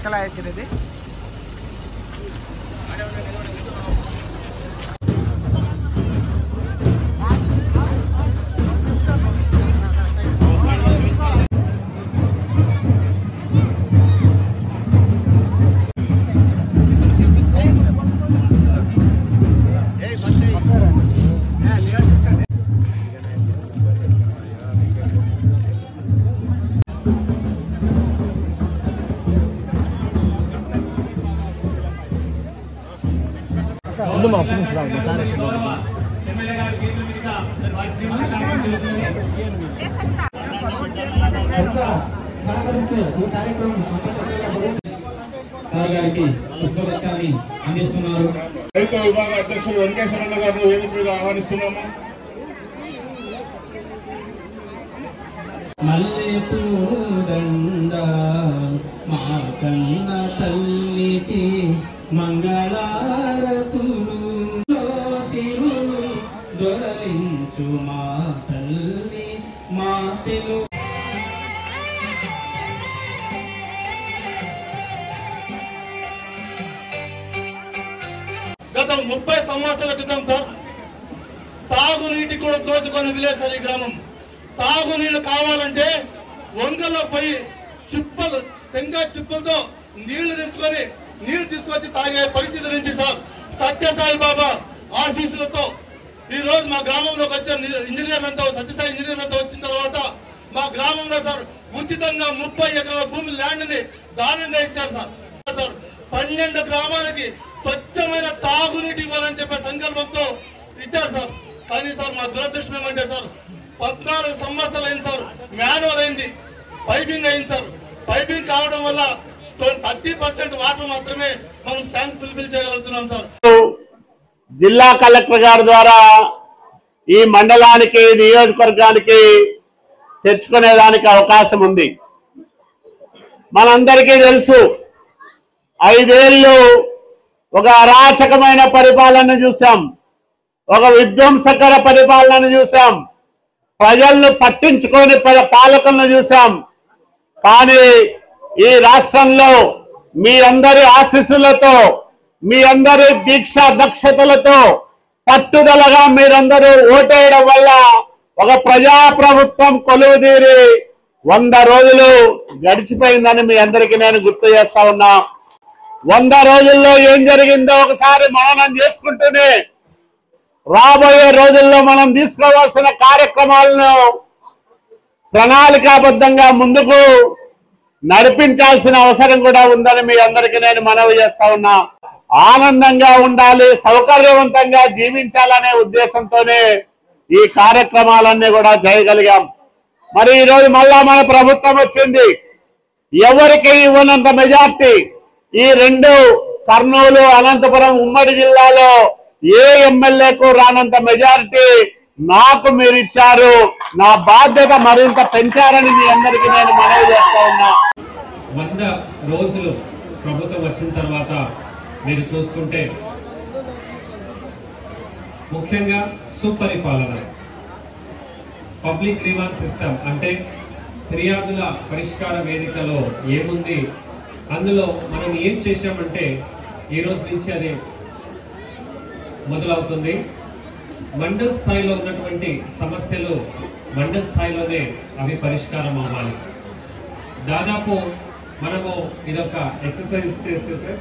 कलायती రైతు విభాగ అధ్యక్షులు వెంకటేశ్వరన్న గారు వేదిక మీద ఆహ్వానిస్తున్నాము. మల్లెపూదండ మా కన్న తల్లికి మంగళారతులు సిరులు దొరలించు మా తల్లి మా తెలుగు. గత 30 సంవత్సరాల క్రితం సార్ తాగునీటి కూడా దోచుకొని విలేజ్ సార్ ఈ గ్రామం. తాగునీళ్ళు కావాలంటే వంగల్లో పోయి చిప్పలు తెంగా చిప్పలతో నీళ్లు తెచ్చుకొని నీళ్లు తీసుకొచ్చి తాగే పరిస్థితి నుంచి సార్ సత్యసాయి బాబా ఆశీస్సులతో ఈ రోజు మా గ్రామంలోకి వచ్చే ఇంజనీర్లంతా సత్యసాయి ఇంజనీర్లంతా వచ్చిన తర్వాత మా గ్రామంలో సార్ ఉచితంగా 30 ఎకరాల భూమి ల్యాండ్ ని దానంగా ఇచ్చారు సార్. 12 గ్రామాలకి స్వచ్ఛమైన తాగునీటి ఇవ్వాలని చెప్పే సంకల్పంతో ఇచ్చారు సార్. కానీ సార్ మా దురదృష్టం ఏమంటే సార్ 14 సంవత్సరాలు అయింది సార్, మాన్యువల్ అయింది, పైపింగ్ అయింది సార్. పైపింగ్ కావడం వల్ల 30% వాటర్ మాత్రమే మనం ట్యాంక్ ఫుల్ఫిల్ చేయగలుగుతున్నాం సార్. జిల్లా కలెక్టర్ గారి ద్వారా ఈ మండలానికి నియోజకవర్గానికి తెచ్చుకునేదానికి అవకాశం ఉంది. మనందరికీ తెలుసు 5 ఏళ్ళు ఒక అరాచకమైన పరిపాలన చూసాం, ఒక విధ్వంసకర పరిపాలన చూసాం, ప్రజలను పట్టించుకొని పాలకులను చూసాం. కానీ ఈ రాష్ట్రంలో మీ అందరి ఆశీస్సులతో మీ అందరి దీక్ష దక్షతలతో పట్టుదలగా మీరందరూ ఓటేయడం వల్ల ఒక ప్రజాప్రభుత్వం కొలువుదీరి 100 రోజులు గడిచిపోయిందని మీ అందరికీ నేను గుర్తు చేస్తా ఉన్నా. 100 రోజుల్లో ఏం జరిగిందో ఒకసారి మననం చేసుకుంటూనే రాబోయే రోజుల్లో మనం తీసుకోవాల్సిన కార్యక్రమాలను ప్రణాళికాబద్ధంగా ముందుకు నడిపించాల్సిన అవసరం కూడా ఉందని మీ అందరికీ నేను మనవి చేస్తా ఉన్నా. ఆనందంగా ఉండాలి, సౌకర్యవంతంగా జీవించాలనే ఉద్దేశంతోనే ఈ కార్యక్రమాలన్నీ కూడా చేయగలిగాం. మరి ఈరోజు మళ్ళా మన ప్రభుత్వం వచ్చింది. ఎవరికి ఇవ్వనంత మెజార్టీ ఈ 2 కర్నూలు అనంతపురం ఉమ్మడి జిల్లాలో ఏ ఎమ్మెల్యేకు రానంత మెజారిటీ నాకు మీరు ఇచ్చారు. నా బాధ్యత మరింత పెంచారని మీ అందరికీ నేను మనవి చేస్తా ఉన్నా. 100 రోజులు ప్రభుత్వం వచ్చిన తర్వాత మీరు చూసుకుంటే ముఖ్యంగా సుపరిపాలన, పబ్లిక్ గ్రీవాన్స్ సిస్టమ్ అంటే ఫిర్యాదుల పరిష్కార వేదికలో ఏముంది, అందులో మనం ఏం చేశామంటే ఈ రోజు నుంచి అది మొదలవుతుంది. మండల స్థాయిలో ఉన్నటువంటి సమస్యలు మండల స్థాయిలోనే అవి పరిష్కారం అవ్వాలి. దాదాపు మనము ఇదొక ఎక్సర్సైజ్ చేస్తే సార్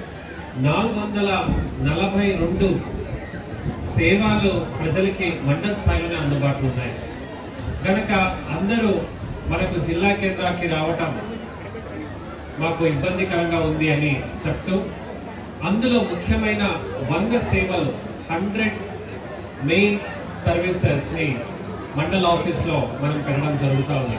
442 సేవలు ప్రజలకి మండల స్థాయిలోనే అందుబాటులో ఉన్నాయి. కనుక అందరూ మనకు జిల్లా కేంద్రానికి రావటం మాకు ఇబ్బందికరంగా ఉంది అని చెప్తూ అందులో ముఖ్యమైన 100 సేవలు 100 మెయిన్ సర్వీసెస్ ని మండల ఆఫీస్ లో మనం పెట్టడం జరుగుతూ ఉంది.